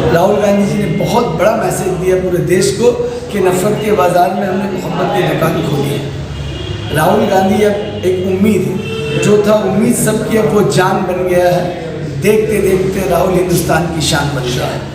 राहुल गांधी जी ने बहुत बड़ा मैसेज दिया पूरे देश को कि नफरत के बाज़ार में हमने मोहब्बत की दुकान खोली है। राहुल गांधी अब एक उम्मीद जो था, उम्मीद सबकी अब वो जान बन गया है। देखते देखते राहुल हिंदुस्तान की शान बन रहा है।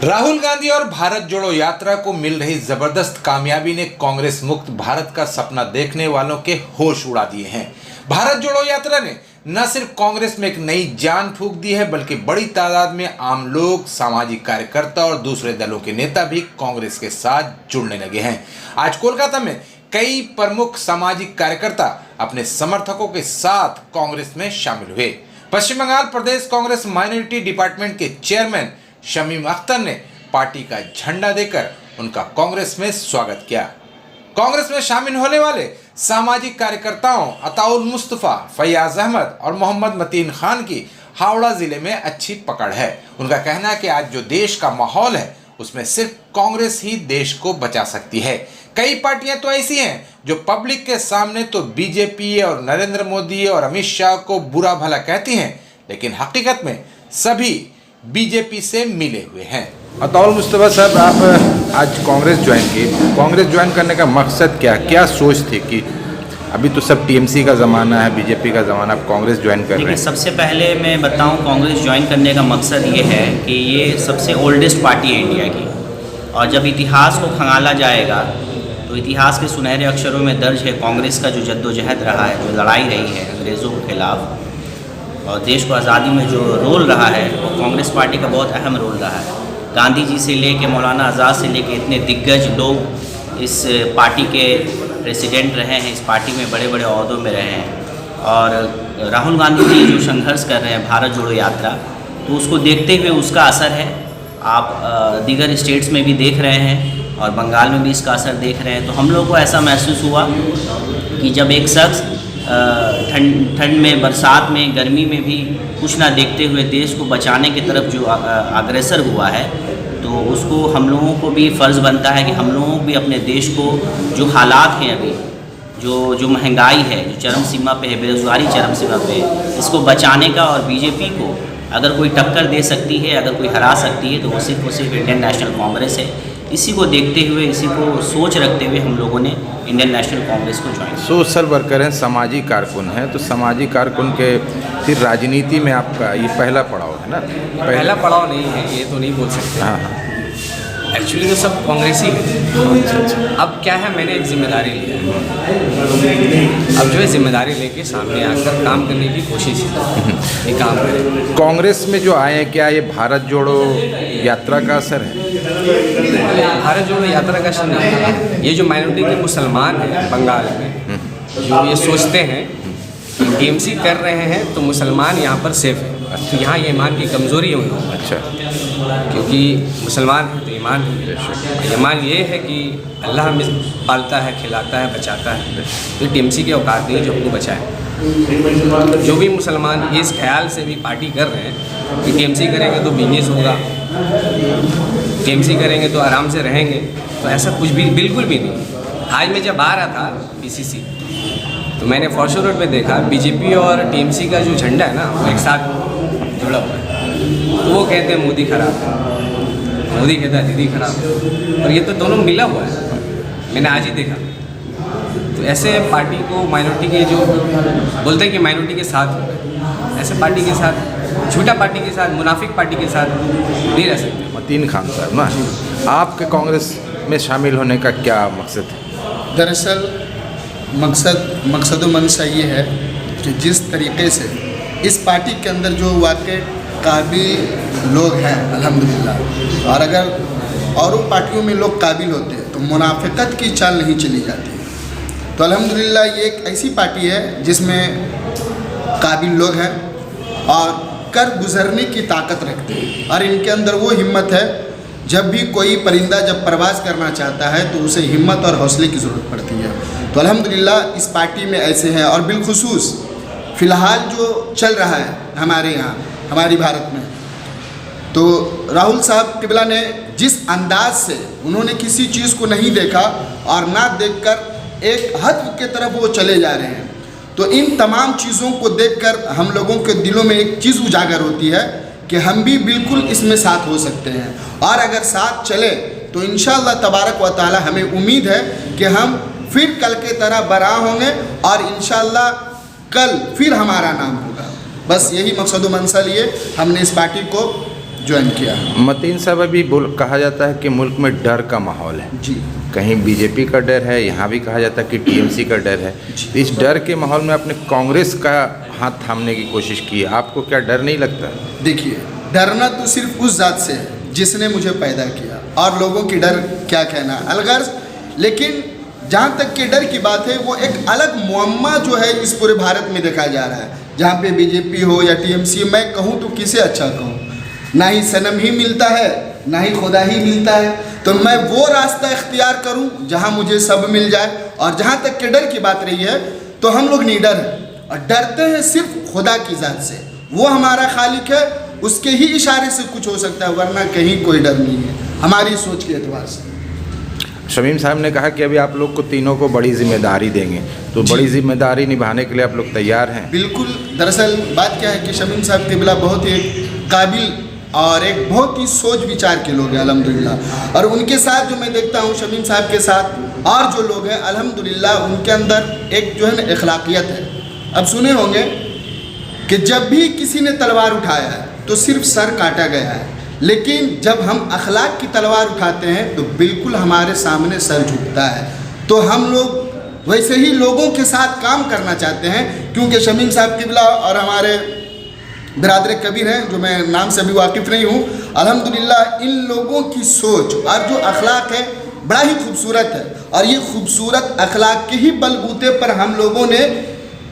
राहुल गांधी और भारत जोड़ो यात्रा को मिल रही जबरदस्त कामयाबी ने कांग्रेस मुक्त भारत का सपना देखने वालों के होश उड़ा दिए हैं। भारत जोड़ो यात्रा ने न सिर्फ कांग्रेस में एक नई जान फूंक दी है, बल्कि बड़ी तादाद में आम लोग, सामाजिक कार्यकर्ता और दूसरे दलों के नेता भी कांग्रेस के साथ जुड़ने लगे हैं। आज कोलकाता में कई प्रमुख सामाजिक कार्यकर्ता अपने समर्थकों के साथ कांग्रेस में शामिल हुए। पश्चिम बंगाल प्रदेश कांग्रेस माइनॉरिटी डिपार्टमेंट के चेयरमैन शमीम अख्तर ने पार्टी का झंडा देकर उनका कांग्रेस में स्वागत किया। कांग्रेस में शामिल होने वाले सामाजिक कार्यकर्ताओं अताउल मुस्तफा, फैयाज अहमद और मोहम्मद मतीन खान की हावड़ा जिले में अच्छी पकड़ है। उनका कहना है कि आज जो देश का माहौल है उसमें सिर्फ कांग्रेस ही देश को बचा सकती है। कई पार्टियां तो ऐसी हैं जो पब्लिक के सामने तो बीजेपी और नरेंद्र मोदी और अमित शाह को बुरा भला कहती हैं, लेकिन हकीकत में सभी बीजेपी से मिले हुए हैं। अताउल मुस्तफा साहब, आप आज कांग्रेस ज्वाइन की। कांग्रेस ज्वाइन करने का मकसद क्या सोच थी कि अभी तो सब टीएमसी का ज़माना है, बीजेपी का ज़माना, आप कांग्रेस ज्वाइन कर रहे हैं? सबसे पहले मैं बताऊं, कांग्रेस ज्वाइन करने का मकसद ये है कि ये सबसे ओल्डेस्ट पार्टी है इंडिया की, और जब इतिहास को खंगाला जाएगा तो इतिहास के सुनहरे अक्षरों में दर्ज है कांग्रेस का जो जद्दोजहद रहा है, जो लड़ाई रही है अंग्रेज़ों के खिलाफ, और देश को आज़ादी में जो रोल रहा है वो कांग्रेस पार्टी का बहुत अहम रोल रहा है। गांधी जी से लेके मौलाना आज़ाद से लेके इतने दिग्गज लोग इस पार्टी के प्रेसिडेंट रहे हैं, इस पार्टी में बड़े बड़े ओहदों में रहे हैं। और राहुल गांधी जी जो संघर्ष कर रहे हैं भारत जोड़ो यात्रा, तो उसको देखते हुए उसका असर है। आप दीगर स्टेट्स में भी देख रहे हैं और बंगाल में भी इसका असर देख रहे हैं। तो हम लोगों को ऐसा महसूस हुआ कि जब एक शख्स ठंड में, बरसात में, गर्मी में भी कुछ ना देखते हुए देश को बचाने की तरफ जो अग्रसर हुआ है, तो उसको हम लोगों को भी फ़र्ज़ बनता है कि हम लोगों को भी अपने देश को जो हालात हैं अभी, जो महंगाई है, जो चरम सीमा पे है, बेरोज़गारी चरम सीमा पे है, इसको बचाने का। और बीजेपी को अगर कोई टक्कर दे सकती है, अगर कोई हरा सकती है, तो वो सिर्फ इंडियन नेशनल कांग्रेस है। इसी को देखते हुए, इसी को सोच रखते हुए हम लोगों ने इंडियन नेशनल कांग्रेस को ज्वाइन। सोशल वर्कर हैं, सामाजिक कारकुन हैं, तो सामाजिक कारकुन के फिर राजनीति में आपका ये पहला पड़ाव है ना? पहला पड़ाव नहीं है, ये तो नहीं बोल सकते। हाँ, एक्चुअली तो सब कांग्रेसी है। अब क्या है, मैंने एक जिम्मेदारी लिया है। अब जो है जिम्मेदारी लेके सामने आकर काम करने की कोशिश है, ये काम करें। कांग्रेस में जो आए हैं, क्या ये भारत जोड़ो यात्रा का असर है? भारत जोड़ो यात्रा का असर नहीं है। ये जो माइनॉरिटी के मुसलमान हैं बंगाल में, जो ये सोचते हैं कि टीएमसी कर रहे हैं तो मुसलमान यहाँ पर सेफ है, तो यहाँ ये ईमान की कमज़ोरी है उनको। अच्छा, क्योंकि मुसलमान हैं तो ईमान है। ईमान ये है कि अल्लाह हमें पालता है, खिलाता है, बचाता है, तो टीएमसी के औकात नहीं जो हमको बचाए। जो भी मुसलमान इस ख्याल से भी पार्टी कर रहे हैं कि टीएमसी करेंगे तो बिजनेस होगा, टीएमसी करेंगे तो आराम से रहेंगे, तो ऐसा कुछ भी बिल्कुल भी नहीं। आज मैं जब आ रहा था पीसीसी, तो मैंने फॉर्चून रोड पे देखा बीजेपी और टीएमसी का जो झंडा है ना, वो एक साथ जुड़ा हुआ है। तो वो कहते हैं मोदी खराब है, मोदी कहता है दीदी खराब है, और ये तो दोनों मिला हुआ है। मैंने आज ही देखा। तो ऐसे पार्टी को माइनॉरिटी के जो बोलते हैं कि माइनॉरिटी के साथ हो गए, ऐसे पार्टी के साथ, झूठा पार्टी के साथ, मुनाफिक पार्टी के साथ नहीं रह सकते। मतीन खान साहब ना, आपके कांग्रेस में शामिल होने का क्या मकसद है? दरअसल मकसद मंशा ये है कि जिस तरीके से इस पार्टी के अंदर जो वाकई काबिल लोग हैं अल्हम्दुलिल्लाह, और अगर औरों पार्टियों में लोग काबिल होते हैं तो मुनाफिकत की चाल नहीं चली जाती। तो अल्हम्दुलिल्लाह ये एक ऐसी पार्टी है जिसमें काबिल लोग हैं और कर गुजरने की ताकत रखते हैं, और इनके अंदर वो हिम्मत है, जब भी कोई परिंदा जब प्रवास करना चाहता है तो उसे हिम्मत और हौसले की ज़रूरत पड़ती है। तो अल्हम्दुलिल्लाह इस पार्टी में ऐसे हैं। और बिलखुसूस फ़िलहाल जो चल रहा है हमारे यहाँ, हमारी भारत में, तो राहुल साहब किबला ने जिस अंदाज से उन्होंने किसी चीज़ को नहीं देखा और ना देखकर एक हद की तरफ वो चले जा रहे हैं, तो इन तमाम चीज़ों को देखकर हम लोगों के दिलों में एक चीज़ उजागर होती है कि हम भी बिल्कुल इसमें साथ हो सकते हैं, और अगर साथ चले तो इंशाअल्लाह तबारक व ताला हमें उम्मीद है कि हम फिर कल के तरह बड़ा होंगे और इंशाअल्लाह कल फिर हमारा नाम होगा। बस यही मकसद मंशा लिए हमने इस पार्टी को ज्वाइन किया। मतीन साहब, अभी कहा जाता है कि मुल्क में डर का माहौल है जी, कहीं बीजेपी का डर है, यहाँ भी कहा जाता है कि टीएमसी का डर है। इस डर के माहौल में आपने कांग्रेस का हाथ थामने की कोशिश की, आपको क्या डर नहीं लगता? देखिए, डरना तो सिर्फ उस ज़ात से है जिसने मुझे पैदा किया, और लोगों की डर क्या कहना अलगर्ज। लेकिन जहाँ तक के डर की बात है, वो एक अलग मुअम्मा जो है इस पूरे भारत में देखा जा रहा है, जहाँ पे बीजेपी हो या टीएमसी, मैं कहूँ तो किसे अच्छा कहूँ, ना ही सनम ही मिलता है ना ही खुदा ही मिलता है। तो मैं वो रास्ता इख्तियार करूँ जहाँ मुझे सब मिल जाए। और जहाँ तक के डर की बात रही है, तो हम लोग निडर हैं और डरते हैं सिर्फ खुदा की ज़ात से। वो हमारा खालिक है, उसके ही इशारे से कुछ हो सकता है, वरना कहीं कोई डर नहीं है हमारी सोच के एतबार से। शमीम साहब ने कहा कि अभी आप लोग को तीनों को बड़ी जिम्मेदारी देंगे, तो बड़ी जिम्मेदारी निभाने के लिए आप लोग तैयार हैं? बिल्कुल। दरअसल बात क्या है कि शमीम साहब क़िबला बहुत ही काबिल और एक बहुत ही सोच विचार के लोग हैं अल्हम्दुलिल्लाह। और उनके साथ जो मैं देखता हूँ, शमीम साहब के साथ और जो लोग हैं अल्हम्दुलिल्लाह, उनके अंदर एक जो है ना अखलाकियत है। अब सुने होंगे कि जब भी किसी ने तलवार उठाया है तो सिर्फ सर काटा गया है, लेकिन जब हम अखलाक की तलवार उठाते हैं तो बिल्कुल हमारे सामने सर झुकता है। तो हम लोग वैसे ही लोगों के साथ काम करना चाहते हैं, क्योंकि शमीम साहब क़िबला और हमारे बिरादर कबीर हैं, जो मैं नाम से अभी वाकिफ़ नहीं हूँ, अल्हम्दुलिल्लाह इन लोगों की सोच और जो अखलाक है बड़ा ही खूबसूरत है। और ये खूबसूरत अखलाक के ही बलबूते पर हम लोगों ने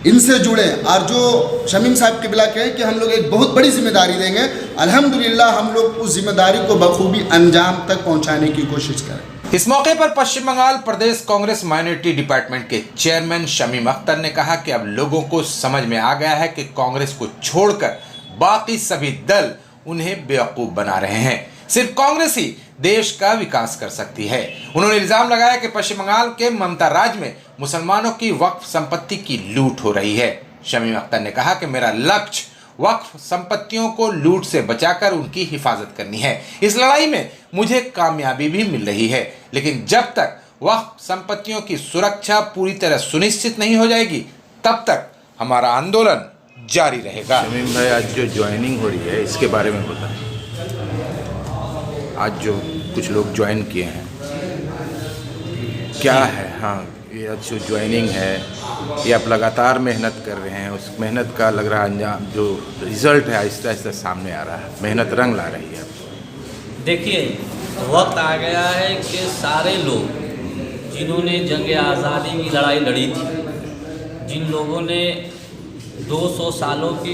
इनसे जुड़े, और जो शमीम साहब क़िबला कहें कि हम लोग एक बहुत बड़ी जिम्मेदारी देंगे, अल्हम्दुलिल्लाह हम लोग उस जिम्मेदारी को बखूबी अंजाम तक पहुँचाने की कोशिश करें। इस मौके पर पश्चिम बंगाल प्रदेश कांग्रेस माइनॉरिटी डिपार्टमेंट के चेयरमैन शमीम अख्तर ने कहा कि अब लोगों को समझ में आ गया है कि कांग्रेस को छोड़कर बाकी सभी दल उन्हें बेवकूफ बना रहे हैं। सिर्फ कांग्रेस ही देश का विकास कर सकती है। उन्होंने इल्जाम लगाया कि पश्चिम बंगाल के ममता राज में मुसलमानों की वक्फ संपत्ति की लूट हो रही है। शमीम अख्तर ने कहा कि मेरा लक्ष्य वक्फ संपत्तियों को लूट से बचाकर उनकी हिफाजत करनी है। इस लड़ाई में मुझे कामयाबी भी मिल रही है, लेकिन जब तक वक्फ संपत्तियों की सुरक्षा पूरी तरह सुनिश्चित नहीं हो जाएगी, तब तक हमारा आंदोलन जारी रहेगा। शमीम भाई, आज जो ज्वाइनिंग हो रही है इसके बारे में बताएं। आज जो कुछ लोग ज्वाइन किए हैं, क्या है? हाँ, ये आज जो ज्वाइनिंग है, ये आप लगातार मेहनत कर रहे हैं, उस मेहनत का लग रहा अंजाम, जो रिजल्ट है आहिस्ता आहिस्ता सामने आ रहा है, मेहनत रंग ला रही है। देखिए, वक्त आ गया है कि सारे लोग जिन्होंने जंग आज़ादी की लड़ाई लड़ी थी, जिन लोगों ने 200 सालों की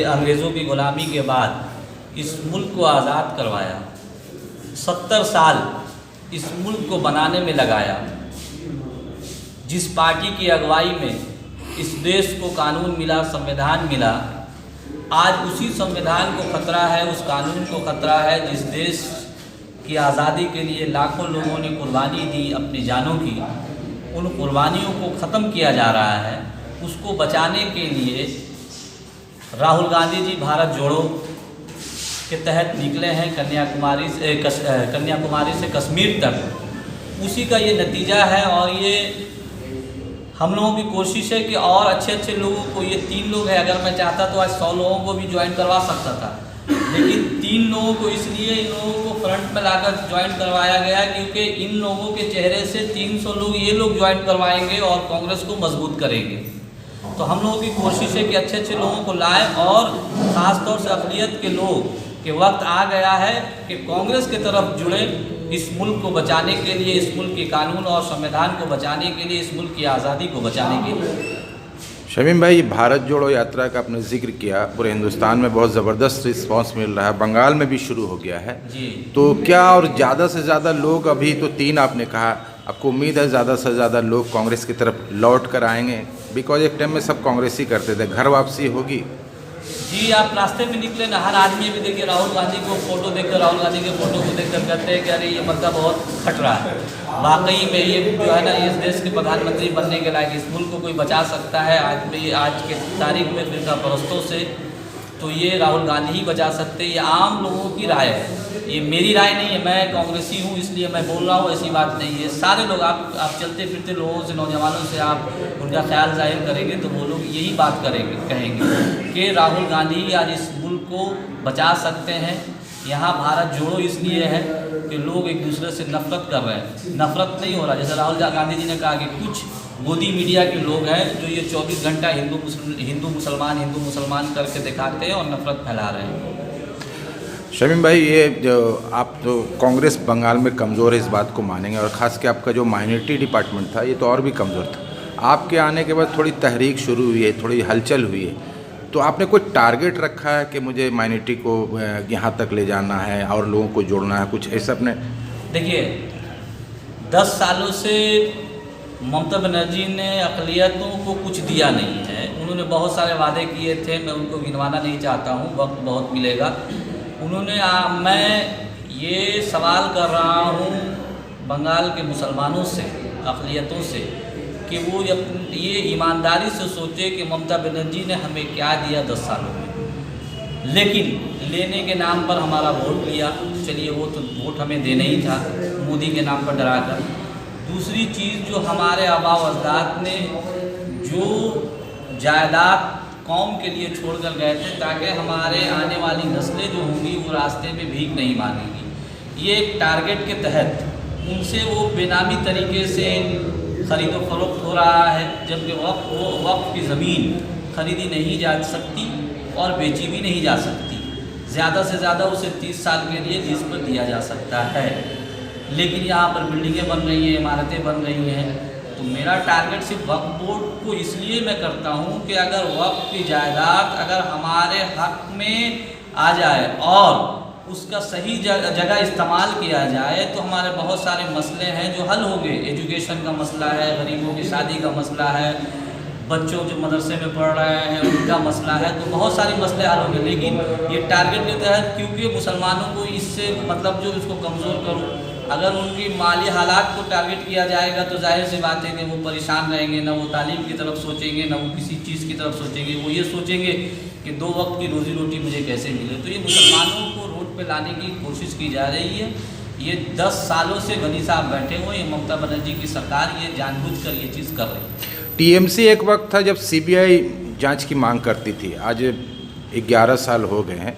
अंग्रेज़ों की ग़ुलामी के बाद इस मुल्क को आज़ाद करवाया, 70 साल इस मुल्क को बनाने में लगाया, जिस पार्टी की अगुवाई में इस देश को कानून मिला, संविधान मिला, आज उसी संविधान को खतरा है, उस कानून को खतरा है जिस देश की आज़ादी के लिए लाखों लोगों ने कुर्बानी दी अपनी जानों की। उन कुर्बानियों को ख़त्म किया जा रहा है। उसको बचाने के लिए राहुल गांधी जी भारत जोड़ो के तहत निकले हैं कन्याकुमारी से कश्मीर तक। उसी का ये नतीजा है, और ये हम लोगों की कोशिश है कि और अच्छे अच्छे लोगों को, ये 3 लोग हैं, अगर मैं चाहता तो आज 100 लोगों को भी ज्वाइन करवा सकता था, लेकिन 3 लोगों को इसलिए इन लोगों को फ्रंट में लाकर ज्वाइन करवाया गया क्योंकि इन लोगों के चेहरे से 300 लोग ये लोग ज्वाइन करवाएंगे और कांग्रेस को मजबूत करेंगे। तो हम लोगों की कोशिश है कि अच्छे अच्छे लोगों को लाएं, और ख़ास तौर से अक़लियत के लोग कि वक्त आ गया है कि कांग्रेस की तरफ जुड़े, इस मुल्क को बचाने के लिए, इस मुल्क के कानून और संविधान को बचाने के लिए, इस मुल्क की आज़ादी को बचाने के लिए। शमीम भाई, भारत जोड़ो यात्रा का आपने जिक्र किया, पूरे हिंदुस्तान में बहुत ज़बरदस्त रिस्पांस मिल रहा है, बंगाल में भी शुरू हो गया है जी। तो क्या और ज़्यादा से ज़्यादा लोग, अभी तो 3 आपने कहा, आपको उम्मीद है ज़्यादा से ज़्यादा लोग कांग्रेस की तरफ लौट कर आएंगे? बिकॉज एक टाइम में सब कांग्रेस ही करते थे, घर वापसी होगी? जी, आप रास्ते में निकले ना, हर आदमी भी देखिए राहुल गांधी को फोटो देखकर, राहुल गांधी के फोटो को देखकर कहते हैं कि अरे ये मुद्दा बहुत खट रहा है। वाकई में ये जो है ना, इस देश के प्रधानमंत्री बनने के लायक, इस मुल्क को कोई बचा सकता है। आज के तारीख में फिरका परस्तों से तो ये राहुल गांधी ही बचा सकते हैं। ये आम लोगों की राय है, ये मेरी राय नहीं है। मैं कांग्रेसी हूँ इसलिए मैं बोल रहा हूँ, ऐसी बात नहीं है। सारे लोग आप चलते फिरते लोगों से, नौजवानों से आप उनका ख्याल जाहिर करेंगे तो वो लोग यही बात कहेंगे कि राहुल गांधी आज इस मुल्क को बचा सकते हैं। यहाँ भारत जोड़ो इसलिए है कि लोग एक दूसरे से नफरत कर रहे हैं, नफरत नहीं हो रहा। जैसे राहुल गांधी जी ने कहा कि कुछ मोदी मीडिया के लोग हैं जो ये 24 घंटा हिंदू मुसलमान करके दिखाते हैं और नफरत फैला रहे हैं। शमीम भाई, ये जो आप तो कांग्रेस बंगाल में कमज़ोर है इस बात को मानेंगे, और ख़ास के आपका जो माइनॉरिटी डिपार्टमेंट था ये तो और भी कमज़ोर था। आपके आने के बाद थोड़ी तहरीक शुरू हुई है, थोड़ी हलचल हुई है, तो आपने कोई टारगेट रखा है कि मुझे माइनॉरिटी को यहाँ तक ले जाना है और लोगों को जोड़ना है, कुछ ऐसा अपने? देखिए, 10 सालों से ममता बनर्जी ने अक़लियतों को कुछ दिया नहीं है। उन्होंने बहुत सारे वादे किए थे, मैं उनको गिनवाना नहीं चाहता हूँ, वक्त बहुत मिलेगा। उन्होंने मैं ये सवाल कर रहा हूँ बंगाल के मुसलमानों से, अक़लियतों से, कि वो ये ईमानदारी से सोचे कि ममता बनर्जी ने हमें क्या दिया 10 सालों में। लेकिन लेने के नाम पर हमारा वोट लिया, चलिए वो तो वोट हमें देना ही था मोदी के नाम पर डराकर। दूसरी चीज़, जो हमारे आबा व अजदाद ने जो जायदाद कौम के लिए छोड़कर गए थे ताकि हमारे आने वाली नस्लें जो होंगी वो रास्ते में भीख नहीं मांगेंगी, ये एक टारगेट के तहत उनसे वो बेनामी तरीके से ख़रीदो फरोख्त हो रहा है, जबकि वक़्फ़ की ज़मीन खरीदी नहीं जा सकती और बेची भी नहीं जा सकती। ज़्यादा से ज़्यादा उसे 30 साल के लिए लीज़ पर दिया जा सकता है, लेकिन यहाँ पर बिल्डिंगें बन रही हैं, इमारतें बन रही हैं। तो मेरा टारगेट सिर्फ वक्फ बोर्ड को इसलिए मैं करता हूँ कि अगर वक्फ की जायदाद अगर हमारे हक़ में आ जाए और उसका सही जगह इस्तेमाल किया जाए तो हमारे बहुत सारे मसले हैं जो हल होंगे। एजुकेशन का मसला है, गरीबों की शादी का मसला है, बच्चों जो मदरसे में पढ़ रहे हैं उनका मसला है, तो बहुत सारे मसले हल होंगे। लेकिन ये टारगेट के तहत, क्योंकि मुसलमानों को इससे मतलब जो इसको कमज़ोर करूँ, अगर उनकी माली हालात को टारगेट किया जाएगा तो जाहिर सी बात है कि वो परेशान रहेंगे, ना वो तालीम की तरफ सोचेंगे, ना वो किसी चीज़ की तरफ सोचेंगे। वो ये सोचेंगे कि 2 वक्त की रोज़ी रोटी मुझे कैसे मिले। तो ये मुसलमानों को रोड पे लाने की कोशिश की जा रही है। ये 10 सालों से गनी साहब बैठे हुए, ये ममता बनर्जी की सरकार ये जानबूझकर ये चीज़ कर रही है। टीएमसी एक वक्त था जब सीबीआई जांच की मांग करती थी, आज 11 साल हो गए हैं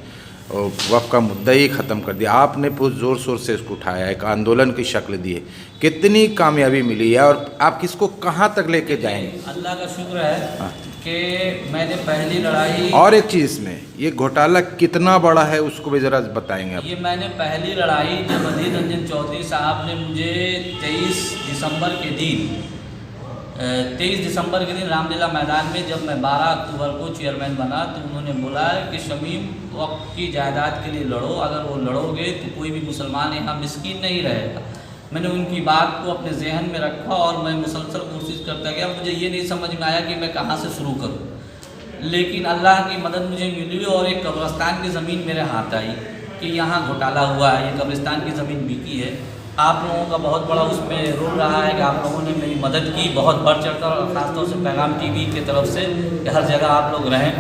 और वक़्फ़ का मुद्दा ही ख़त्म कर दिया। आपने बहुत ज़ोर शोर से इसको उठाया, एक आंदोलन की शक्ल दी है, कितनी कामयाबी मिली है और आप किसको कहाँ तक लेके जाएंगे? अल्लाह का शुक्र है कि मैंने पहली लड़ाई, और एक चीज़ में ये घोटाला कितना बड़ा है उसको भी ज़रा बताएंगे आप। ये मैंने पहली लड़ाई जब अधीर रंजन चौधरी साहब ने मुझे 23 दिसंबर के दिन रामलीला मैदान में, जब मैं 12 अक्टूबर को चेयरमैन बना, तो उन्होंने बोला कि शमीम वक़्फ़ की जायदाद के लिए लड़ो, अगर वो लड़ोगे तो कोई भी मुसलमान यहाँ मिस्कीन नहीं रहेगा। मैंने उनकी बात को अपने जहन में रखा और मैं मुसलसल कोशिश करता गया। मुझे ये नहीं समझ में आया कि मैं कहाँ से शुरू करूँ, लेकिन अल्लाह की मदद मुझे मिली और एक कब्रिस्तान की ज़मीन मेरे हाथ आई कि यहाँ घोटाला हुआ है, ये कब्रिस्तान की ज़मीन बिकी है। आप लोगों का बहुत बड़ा उसमें रोल रहा है कि आप लोगों ने मेरी मदद की, बहुत बढ़ चढ़कर, और ख़ासतौर से पैगाम टीवी की तरफ से कि हर जगह आप लोग रहें।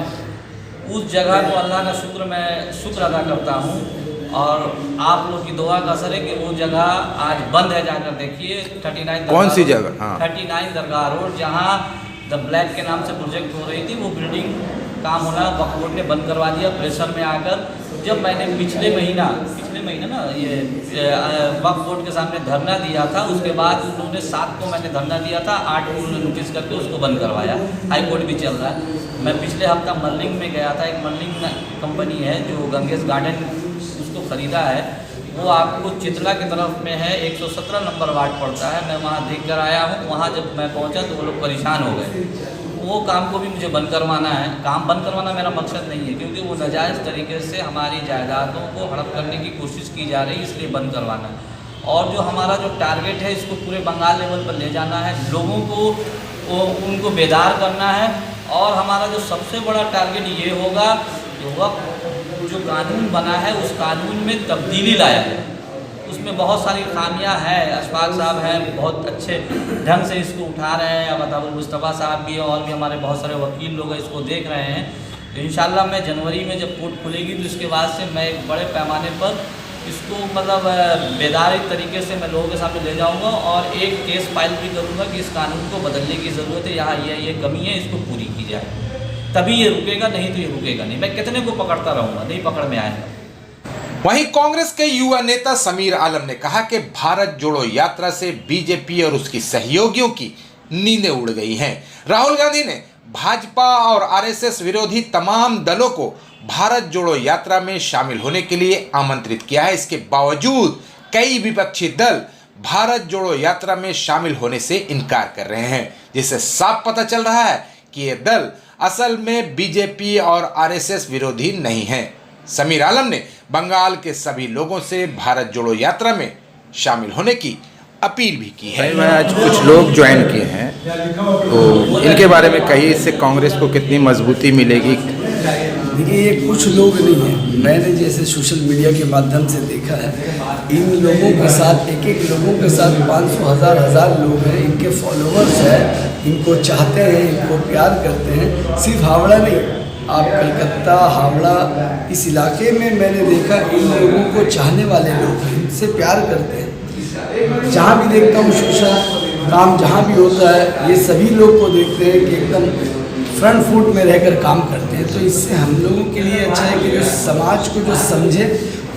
उस जगह को अल्लाह का शुक्र, मैं शुक्र अदा करता हूँ और आप लोग की दुआ का असर है कि वो जगह आज बंद है। जाकर देखिए 39 कौन सी जगह? हाँ, 39 दरगाह रोड, जहाँ द ब्लैक के नाम से प्रोजेक्ट हो रही थी, वो बिल्डिंग काम होना वक्फ बोर्ड ने बंद करवा दिया प्रेशर में आकर। जब मैंने पिछले महीना ना ये वक्फ बोर्ड के सामने धरना दिया था, उसके बाद उन्होंने 7 को मैंने धरना दिया था, 8 को उन्होंने नोटिस करके उसको बंद करवाया। हाई कोर्ट भी चल रहा है। मैं पिछले हफ्ता मर्लिंग में गया था, एक मर्लिंग कंपनी है जो गंगेश गार्डन उसको ख़रीदा है, वो आपको चितला की तरफ में है, 117 नंबर वार्ड पड़ता है। मैं वहाँ देख कर आया हूँ। वहाँ जब मैं पहुँचा तो वो लोग परेशान हो गए। वो काम को भी मुझे बंद करवाना है। काम बंद करवाना मेरा मकसद नहीं है, क्योंकि वो नाजायज़ तरीके से हमारी जायदादों को हड़प करने की कोशिश की जा रही है, इसलिए बंद करवाना है। और जो हमारा जो टारगेट है, इसको पूरे बंगाल लेवल पर ले जाना है, लोगों को उनको बेदार करना है। और हमारा जो सबसे बड़ा टारगेट ये होगा कि वक्त जो कानून बना है उस कानून में तब्दीली लाया है। उसमें बहुत सारी खामियां हैं। अशफाक साहब हैं, बहुत अच्छे ढंग से इसको उठा रहे हैं, अब अताउल मुस्तफ़ा साहब भी हैं और भी हमारे बहुत सारे वकील लोग इसको देख रहे हैं। तो इंशाल्लाह मैं जनवरी में जब कोर्ट खुलेगी तो इसके बाद से मैं एक बड़े पैमाने पर इसको मतलब बेदारी तरीके से मैं लोगों के सामने ले जाऊंगा और एक केस फाइल भी करूंगा कि इस कानून को बदलने की ज़रूरत है, यहाँ ये कमी है, इसको पूरी की जाए, तभी ये रुकेगा, नहीं तो ये रुकेगा नहीं। मैं कितने को पकड़ता रहूँगा, नहीं पकड़ में आएगा। वहीं कांग्रेस के युवा नेता समीर आलम ने कहा कि भारत जोड़ो यात्रा से बीजेपी और उसकी सहयोगियों की नींदें उड़ गई हैं। राहुल गांधी ने भाजपा और आरएसएस विरोधी तमाम दलों को भारत जोड़ो यात्रा में शामिल होने के लिए आमंत्रित किया है। इसके बावजूद कई विपक्षी दल भारत जोड़ो यात्रा में शामिल होने से इनकार कर रहे हैं, जिससे साफ पता चल रहा है कि ये दल असल में बीजेपी और आरएसएस विरोधी नहीं हैं। समीर आलम ने बंगाल के सभी लोगों से भारत जोड़ो यात्रा में शामिल होने की अपील भी की है। भाई आज कुछ लोग ज्वाइन किए हैं, तो इनके बारे में कहिए, इससे कांग्रेस को कितनी मजबूती मिलेगी? देखिए, ये कुछ लोग नहीं हैं, मैंने जैसे सोशल मीडिया के माध्यम से देखा है, इन लोगों के साथ एक लोगों के साथ 500 हज़ार लोग हैं, इनके फॉलोअर्स हैं, इनको चाहते हैं, इनको प्यार करते हैं। सिर्फ हावड़ा नहीं, आप कलकत्ता, हावड़ा, इस इलाके में मैंने देखा इन लोगों को चाहने वाले लोग इनसे प्यार करते हैं। जहाँ भी देखता हूँ सोशल काम जहाँ भी होता है, ये सभी लोग को देखते हैं कि एकदम फ्रंट फुट में रहकर काम करते हैं। तो इससे हम लोगों के लिए अच्छा है कि जो समाज को जो समझे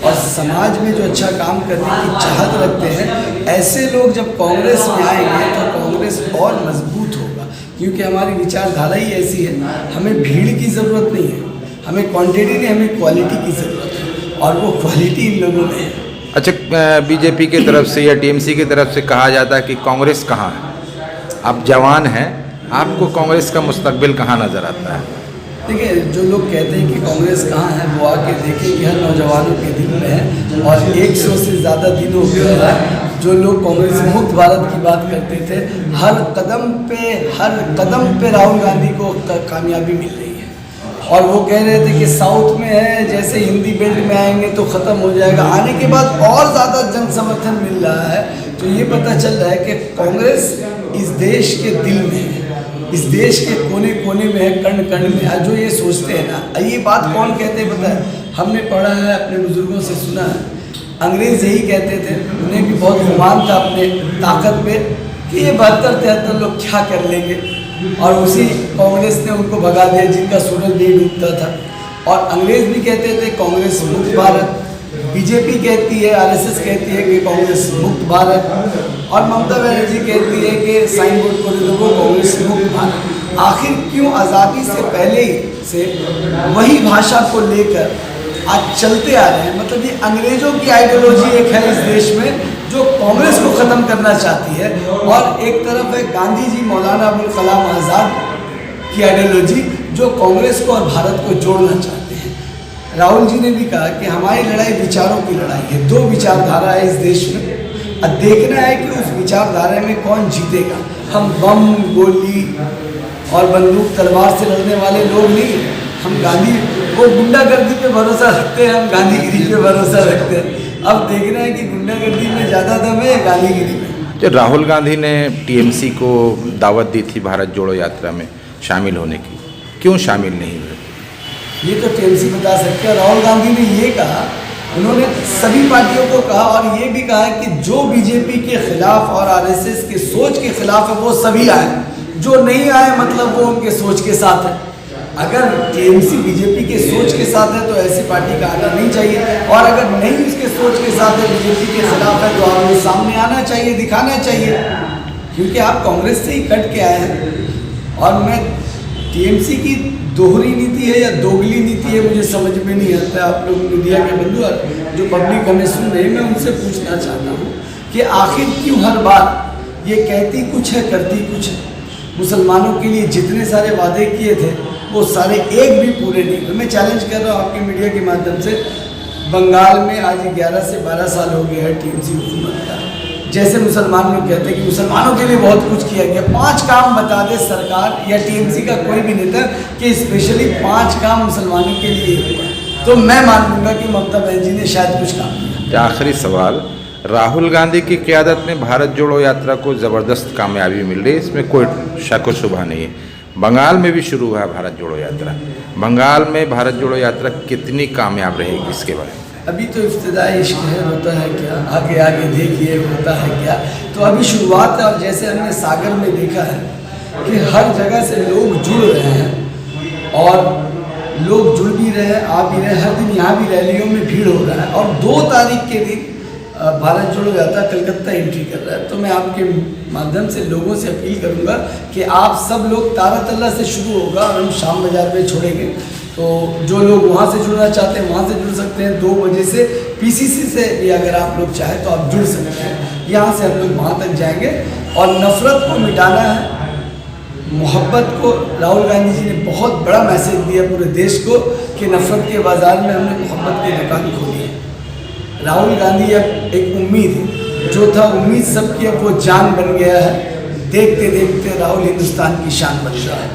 और समाज में जो अच्छा काम करने की चाहत रखते हैं, ऐसे लोग जब कांग्रेस में आएंगे तो कांग्रेस और मजबूत होगा, क्योंकि हमारी विचारधारा ही ऐसी है। हमें भीड़ की ज़रूरत नहीं है, हमें क्वांटिटी नहीं, हमें क्वालिटी की ज़रूरत है, और वो क्वालिटी इन लोगों में है। अच्छा, बीजेपी की तरफ से या टीएमसी की तरफ से कहा जाता है कि कांग्रेस कहाँ है? आप जवान हैं, आपको कांग्रेस का मुस्तकबिल कहाँ नज़र आता है? देखिए, जो लोग कहते हैं कि कांग्रेस कहाँ है, वो आके देखें कि हर नौजवानों के दिल में है, और 100 से ज़्यादा दिन हो गए हैं जो लोग कांग्रेस मुक्त भारत की बात करते थे। हर कदम पे राहुल गांधी को कामयाबी मिल रही है, और वो कह रहे थे कि साउथ में है, जैसे हिंदी बेल्ट में आएंगे तो ख़त्म हो जाएगा, आने के बाद और ज़्यादा जन समर्थन मिल रहा है। तो ये पता चल रहा है कि कांग्रेस इस देश के दिल में है, इस देश के कोने कोने में है, कण कण में है। जो ये सोचते हैं ना, ये बात कौन कहते हैं पता है? हमने पढ़ा है, अपने बुजुर्गों से सुना है, अंग्रेज़ यही कहते थे, उन्हें भी बहुत गुमान था अपने ताकत पे कि ये 72-73 लोग क्या कर लेंगे, और उसी कांग्रेस ने उनको भगा दिया जिनका सूरज नहीं डूबता था। और अंग्रेज़ भी कहते थे कांग्रेस मुक्त भारत, बीजेपी कहती है, आरएसएस कहती है कि कांग्रेस मुक्त भारत, और ममता बनर्जी कहती है कि साइन बोर्ड को दे दो कांग्रेस मुक्त भारत। आखिर क्यों आज़ादी से पहले ही से वही भाषा को लेकर आज चलते आ रहे हैं? मतलब ये अंग्रेज़ों की आइडियोलॉजी एक है इस देश में जो कांग्रेस को ख़त्म करना चाहती है, और एक तरफ है गांधी जी, मौलाना अबुल कलाम आज़ाद की आइडियोलॉजी जो कांग्रेस को और भारत को जोड़ना चाहते हैं। राहुल जी ने भी कहा कि हमारी लड़ाई विचारों की लड़ाई है, 2 विचारधारा है इस देश में, अब देखना है कि उस विचारधारा में कौन जीतेगा। हम बम, गोली और बंदूक तलवार से लड़ने वाले लोग नहीं हैं। हम गांधी, वो गुंडागर्दी पे भरोसा रखते हैं, हम गांधीगिरी पे भरोसा रखते हैं। अब देखना है कि गुंडागर्दी में ज़्यादा दम है या गांधीगिरी में। जो राहुल गांधी ने टीएमसी को दावत दी थी भारत जोड़ो यात्रा में शामिल होने की, क्यों शामिल नहीं हुए? ये तो टीएमसी बता सकते हैं। राहुल गांधी ने ये कहा, उन्होंने सभी पार्टियों को कहा, और ये भी कहा कि जो बीजेपी के खिलाफ और आरएसएस के सोच के खिलाफ है वो सभी आए, जो नहीं आए मतलब वो उनके सोच के साथ है। अगर टीएमसी बीजेपी के सोच के साथ है तो ऐसी पार्टी का आना नहीं चाहिए, और अगर नहीं उसके सोच के साथ है, बीजेपी के खिलाफ है, तो आपको सामने आना चाहिए, दिखाना चाहिए, क्योंकि आप कांग्रेस से ही कट के आए हैं। और मैं टीएमसी की दोहरी नीति है या दोगली नीति है मुझे समझ में नहीं आता। आप लोग मीडिया के बंधु और जो पब्लिक हमें सुन रही है, मैं उनसे पूछना चाहता हूँ कि आखिर क्यों हर बार ये कहती कुछ है करती कुछ है? मुसलमानों के लिए जितने सारे वादे किए थे वो सारे एक भी पूरे नहीं। तो मैं चैलेंज कर रहा हूँ आपके मीडिया के माध्यम से, बंगाल में आज 11 से 12 साल हो गए हैं टीएमसी हुकूमत का। जैसे मुसलमान लोग कहते हैं कि मुसलमानों के लिए बहुत कुछ किया गया, 5 काम बता दे सरकार या टीएमसी का कोई भी नेता कि स्पेशली 5 काम मुसलमानों के लिए हुआ, तो मैं मान लूँगा कि ममता बनर्जी ने शायद कुछ काम किया। आखिरी सवाल, राहुल गांधी की क़यादत में भारत जोड़ो यात्रा को ज़बरदस्त कामयाबी मिल रही है, इसमें कोई शक व शुबा नहीं है, बंगाल में भी शुरू हुआ है भारत जोड़ो यात्रा। बंगाल में भारत जोड़ो यात्रा कितनी कामयाब रहेगी, इसके बारे में? अभी तो इब्तिदाई शहर होता है क्या, आगे आगे देखिए होता है क्या। तो अभी शुरुआत है, और जैसे हमने सागर में देखा है कि हर जगह से लोग जुड़ रहे हैं और लोग जुड़ भी रहे हैं, आ भी रहे हैं। हर दिन यहाँ भी रैलियों में भीड़ हो रहा है, और 2 तारीख के दिन भारत जोड़ो यात्रा कलकत्ता एंट्री कर रहा है। तो मैं आपके माध्यम से लोगों से अपील करूंगा कि आप सब लोग तारातल्ला से शुरू होगा और हम शाम बाजार में छोड़ेंगे। तो जो लोग वहाँ से जुड़ना चाहते हैं वहाँ से जुड़ सकते हैं। 2 बजे से पीसीसी से भी अगर आप लोग चाहें तो आप जुड़ सकते हैं। यहाँ से हम लोग वहाँ तक जाएंगे और नफ़रत को मिटाना है, मोहब्बत को। राहुल गांधी जी ने बहुत बड़ा मैसेज दिया पूरे देश को कि नफ़रत के बाज़ार में हमने मोहब्बत की दुकान खोली है। राहुल गांधी अब एक उम्मीद, जो था उम्मीद सबकी, अब वो जान बन गया है। देखते देखते राहुल हिंदुस्तान की शान बन गया है।